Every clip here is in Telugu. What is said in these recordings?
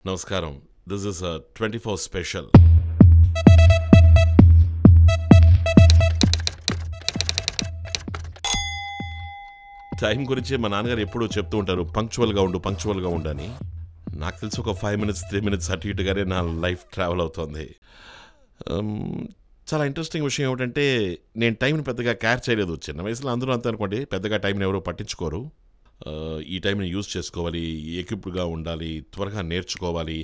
నమస్కారం. This is 24 special. టైం గురించి మా నాన్నగారు ఎప్పుడూ చెప్తూ ఉంటారు, పంక్చువల్గా ఉండు అని. నాకు తెలిసి ఒక 5 minutes 3 minutes అటు ఇటుగానే నా లైఫ్ ట్రావెల్ అవుతుంది. చాలా ఇంట్రెస్టింగ్ విషయం ఏమిటంటే, నేను టైంని పెద్దగా కేర్ చేయలేదు. చిన్న వయసులో అందరూ అంతే అనుకోండి, పెద్దగా టైంని ఎవరూ పట్టించుకోరు. ఈ టైంని యూజ్ చేసుకోవాలి, ఎక్విప్డ్గా ఉండాలి, త్వరగా నేర్చుకోవాలి,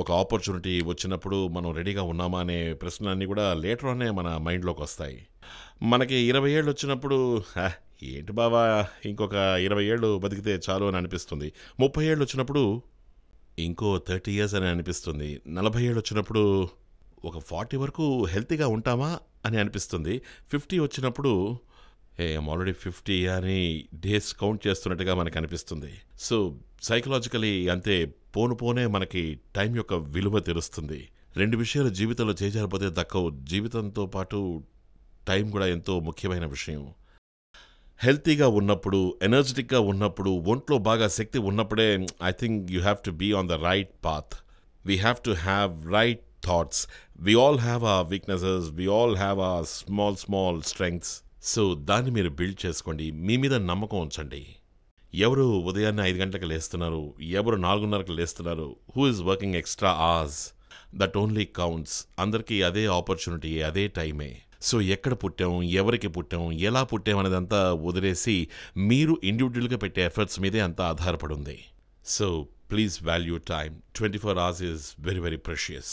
ఒక ఆపర్చునిటీ వచ్చినప్పుడు మనం రెడీగా ఉన్నామా అనే ప్రశ్నలన్నీ కూడా లేటర్ ఆనే మన మైండ్లోకి వస్తాయి. మనకి 20 ఏళ్ళు వచ్చినప్పుడు ఏంటి బావా, ఇంకొక 20 ఏళ్ళు బతికితే చాలు అని అనిపిస్తుంది. 30 ఏళ్ళు వచ్చినప్పుడు ఇంకో 30 years అని అనిపిస్తుంది. 40 ఏళ్ళు వచ్చినప్పుడు ఒక 40 వరకు హెల్తీగా ఉంటామా అని అనిపిస్తుంది. 50 వచ్చినప్పుడు ఐఎమ్ ఆల్రెడీ 50 అని డేస్ కౌంట్ చేస్తున్నట్టుగా మనకు అనిపిస్తుంది. సో సైకలాజికలీ అంతే, పోనే మనకి టైం యొక్క విలువ తెలుస్తుంది. 2 విషయాలు జీవితంలో చేజారిపోతే దక్కవు. జీవితంతో పాటు టైం కూడా ఎంతో ముఖ్యమైన విషయం. హెల్తీగా ఉన్నప్పుడు, ఎనర్జెటిక్గా ఉన్నప్పుడు, ఒంట్లో బాగా శక్తి ఉన్నప్పుడే I think you have to be on the right path. We have to have right thoughts. We all have our weaknesses, we all have our small strengths. So దాన్ని మీరు బిల్డ్ చేసుకోండి. మీ మీద నమ్మకం ఉంచండి. ఎవరు ఉదయాన్నే 5 గంటలకు లేస్తున్నారు, ఎవరు 4:30కు లేస్తున్నారు, who is working extra hours, that only counts. అందరికీ అదే ఆపర్చునిటీ, అదే టైమే. సో ఎక్కడ పుట్టాం, ఎవరికి పుట్టాం, ఎలా పుట్టాం అనేదంతా వదిలేసి మీరు ఇండివిజువల్గా పెట్టే ఎఫర్ట్స్ మీదే అంతా ఆధారపడి ఉంది. So please value time. 24 hours is very very precious.